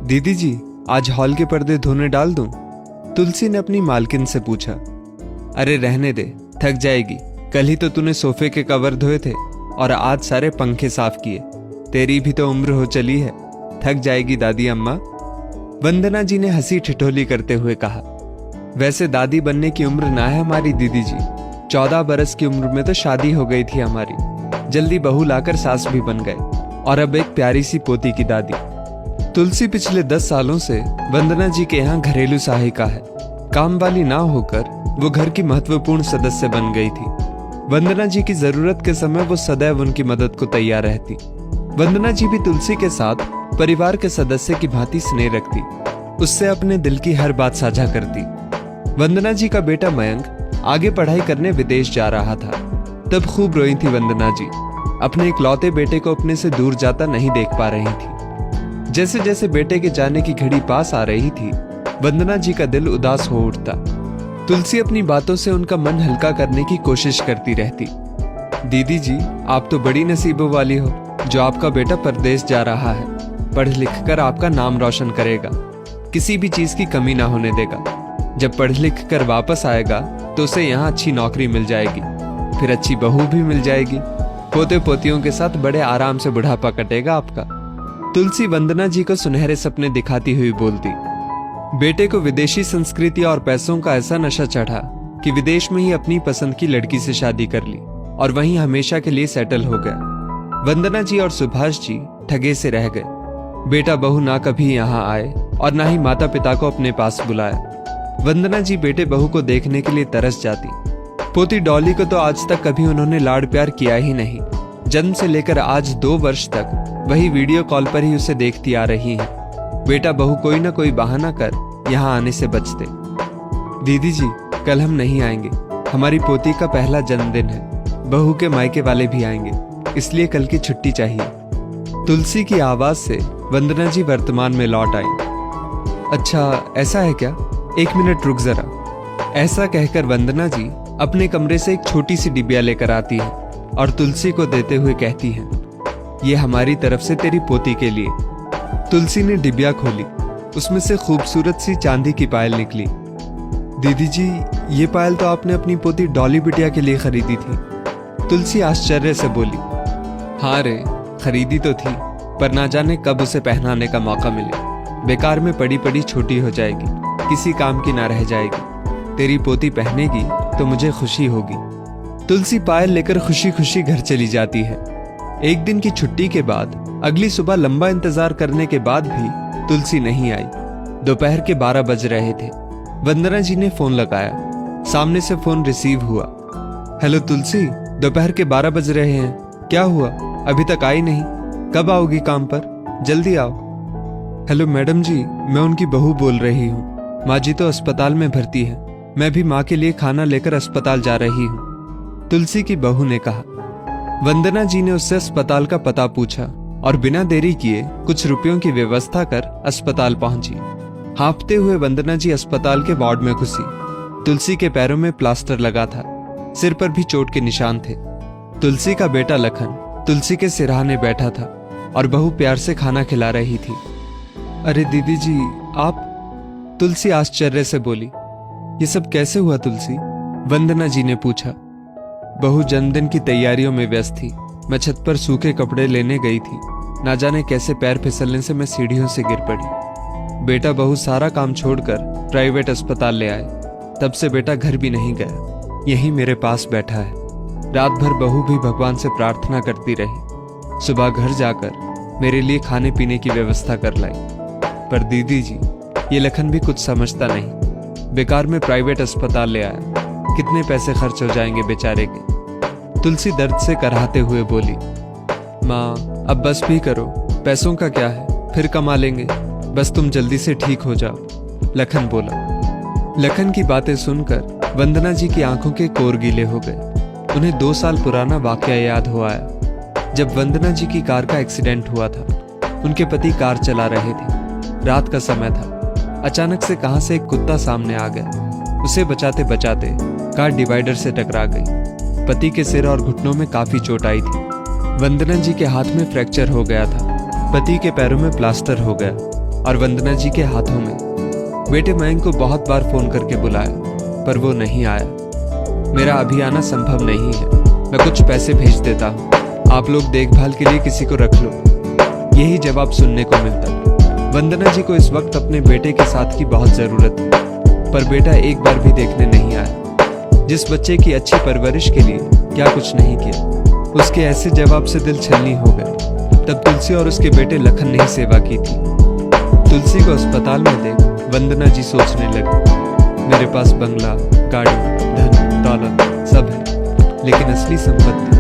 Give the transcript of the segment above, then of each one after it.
दीदी जी, आज हॉल के पर्दे धोने डाल दूं? तुलसी ने अपनी मालकिन से पूछा। अरे रहने दे, थक जाएगी। कल ही तो तूने सोफे के कवर धोए थे और आज सारे पंखे साफ किए। तेरी भी तो उम्र हो चली है, थक जाएगी दादी अम्मा। वंदना जी ने हंसी ठिठोली करते हुए कहा। वैसे दादी बनने की उम्र ना है हमारी दीदी जी। 14 बरस की उम्र में तो शादी हो गई थी हमारी। जल्दी बहू लाकर सास भी बन गए और अब एक प्यारी सी पोती की दादी। तुलसी पिछले 10 सालों से वंदना जी के यहाँ घरेलू सहायिका है। काम वाली ना होकर वो घर की महत्वपूर्ण सदस्य बन गई थी। वंदना जी की जरूरत के समय वो सदैव उनकी मदद को तैयार रहती। वंदना जी भी तुलसी के साथ परिवार के सदस्य की भांति स्नेह रखती, उससे अपने दिल की हर बात साझा करती। वंदना जी का बेटा मयंक आगे पढ़ाई करने विदेश जा रहा था। तब खूब रोई थी वंदना जी। अपने इकलौते बेटे को अपने से दूर जाता नहीं देख पा रही थी। जैसे जैसे बेटे के जाने की घड़ी पास आ रही थी, वंदना जी का दिल उदास हो उठता। तुलसी अपनी बातों से उनका मन हल्का करने की कोशिश करती रहती। दीदी जी, आप तो बड़ी नसीबों वाली हो जो आपका बेटा परदेश जा रहा है। पढ़ लिख कर आपका नाम रोशन करेगा, किसी भी चीज की कमी ना होने देगा। जब पढ़ लिख कर वापस आएगा तो उसे यहाँ अच्छी नौकरी मिल जाएगी, फिर अच्छी बहू भी मिल जाएगी। पोते पोतियों के साथ बड़े आराम से बुढ़ापा कटेगा आपका। तुलसी वंदना जी को सुनहरे सपने दिखाती हुई बोलती। बेटे को विदेशी संस्कृति और पैसों का ऐसा नशा चढ़ा कि विदेश में ही अपनी पसंद की लड़की से शादी कर ली और वहीं हमेशा के लिए सेटल हो गया। वंदना जी और सुभाष जी ठगे से रह गए। बेटा बहू ना कभी यहाँ आए और ना ही माता पिता को अपने पास बुलाया। वंदना जी बेटे बहू को देखने के लिए तरस जाती। पोती डॉली को तो आज तक कभी उन्होंने लाड प्यार किया ही नहीं। जन्म से लेकर आज 2 वर्ष तक वही वीडियो कॉल पर ही उसे देखती आ रही है। बेटा बहू कोई ना कोई बहाना कर यहाँ आने से बचते। दीदी जी, कल हम नहीं आएंगे, हमारी पोती का पहला जन्मदिन है। बहू के मायके वाले भी आएंगे, इसलिए कल की छुट्टी चाहिए। तुलसी की आवाज से वंदना जी वर्तमान में लौट आई। अच्छा ऐसा है क्या? 1 मिनट रुक जरा। ऐसा कहकर वंदना जी अपने कमरे से एक छोटी सी डिबिया लेकर आती है और तुलसी को देते हुए कहती हैं, ये हमारी तरफ से तेरी पोती के लिए। तुलसी ने डिबिया खोली, उसमें से खूबसूरत सी चांदी की पायल निकली। दीदी जी, ये पायल तो आपने अपनी पोती डॉली बिटिया के लिए खरीदी थी। तुलसी आश्चर्य से बोली। हाँ रे, खरीदी तो थी, पर ना जाने कब उसे पहनाने का मौका मिले। बेकार में पड़ी पड़ी छोटी हो जाएगी, किसी काम की ना रह जाएगी। तेरी पोती पहनेगी तो मुझे खुशी होगी। तुलसी पायल लेकर खुशी खुशी घर चली जाती है। एक दिन की छुट्टी के बाद अगली सुबह लंबा इंतजार करने के बाद भी तुलसी नहीं आई। दोपहर के 12 बज रहे थे। वंदना जी ने फोन लगाया। सामने से फोन रिसीव हुआ। हेलो तुलसी, दोपहर के 12 बज रहे हैं, क्या हुआ? अभी तक आई नहीं? कब आओगी काम पर? जल्दी आओ। हेलो मैडम जी, मैं उनकी बहू बोल रही हूँ। माँ जी तो अस्पताल में भर्ती है, मैं भी माँ के लिए खाना लेकर अस्पताल जा रही हूँ, तुलसी की बहू ने कहा। वंदना जी ने उससे अस्पताल का पता पूछा और बिना देरी किए कुछ रुपयों की व्यवस्था कर अस्पताल पहुंची। हाँफते हुए वंदना जी अस्पताल के वार्ड में घुसी। तुलसी के पैरों में प्लास्टर लगा था, सिर पर भी चोट के निशान थे। तुलसी का बेटा लखन तुलसी के सिरहाने बैठा था और बहू प्यार से खाना खिला रही थी। अरे दीदी जी, आप? तुलसी आश्चर्य से बोली। ये सब कैसे हुआ तुलसी? वंदना जी ने पूछा। बहू जन्मदिन की तैयारियों में व्यस्त थी। मैं छत पर सूखे कपड़े लेने गई थी, ना जाने कैसे पैर फिसलने से मैं सीढ़ियों से गिर पड़ी। बेटा बहू सारा काम छोड़कर प्राइवेट अस्पताल ले आए। तब से बेटा घर भी नहीं गया, यहीं मेरे पास बैठा है। रात भर बहू भी भगवान से प्रार्थना करती रही। सुबह घर जाकर मेरे लिए खाने पीने की व्यवस्था कर लाई। पर दीदी जी, ये लखन भी कुछ समझता नहीं। बेकार में प्राइवेट अस्पताल ले आया, कितने पैसे खर्च हो जाएंगे बेचारे के। तुलसी दर्द से कराहते हुए बोली। माँ, अब बस भी करो, पैसों का क्या है, फिर कमा लेंगे, बस तुम जल्दी से ठीक हो जाओ, लखन बोला। लखन की बातें सुनकर वंदना जी की आंखों के कोर गीले हो गए। उन्हें 2 साल पुराना वाकया याद हो आया, जब वंदना जी की कार का एक्सीडेंट हुआ था। उनके पति कार चला रहे थे, रात का समय था। अचानक से कहां से एक कुत्ता सामने आ गया। उसे बचाते बचाते कार डिवाइडर से टकरा गई। पति के सिर और घुटनों में काफी चोट आई थी। वंदना जी के हाथ में फ्रैक्चर हो गया था, पति के पैरों में प्लास्टर हो गया और वंदना जी के हाथों में। बेटे मयंक को बहुत बार फोन करके बुलाया पर वो नहीं आया। मेरा अभी आना संभव नहीं है, मैं कुछ पैसे भेज देता हूँ, आप लोग देखभाल के लिए किसी को रख लो। यही जवाब सुनने को मिलता। वंदना जी को इस वक्त अपने बेटे के साथ की बहुत जरूरत थी, पर बेटा एक बार भी देखने नहीं आया। जिस बच्चे की अच्छी परवरिश के लिए क्या कुछ नहीं किया, उसके ऐसे जवाब से दिल छलनी हो गया। तब तुलसी और उसके बेटे लखन ने ही सेवा की थी। तुलसी को अस्पताल में देख वंदना जी सोचने लगी, मेरे पास बंगला, गाड़ी, धन दौलत सब है, लेकिन असली संपत्ति,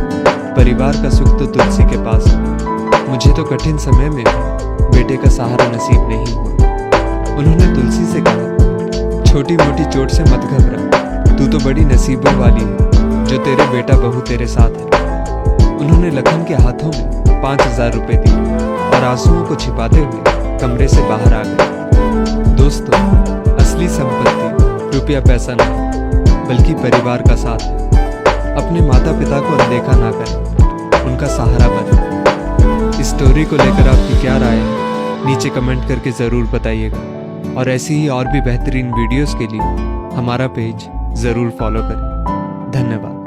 परिवार का सुख तो तुलसी के पास है। मुझे तो कठिन समय में बेटे का सहारा नसीब नहीं हुआ। उन्होंने तुलसी से कहा, छोटी मोटी चोट से मत घबरा, तू तो बड़ी नसीबों वाली है जो तेरे बेटा बहू तेरे साथ है। उन्होंने लखन के हाथों में 5,000 रुपए दिए और आंसुओं को छिपाते हुए कमरे से बाहर आ गए। दोस्तों, असली संपत्ति रुपया पैसा नहीं, बल्कि परिवार का साथ है। अपने माता पिता को अनदेखा ना करें, उनका सहारा बनें। इस स्टोरी को लेकर आपकी क्या राय है, नीचे कमेंट करके ज़रूर बताइएगा। और ऐसी ही और भी बेहतरीन वीडियोस के लिए हमारा पेज ज़रूर फॉलो करें। धन्यवाद।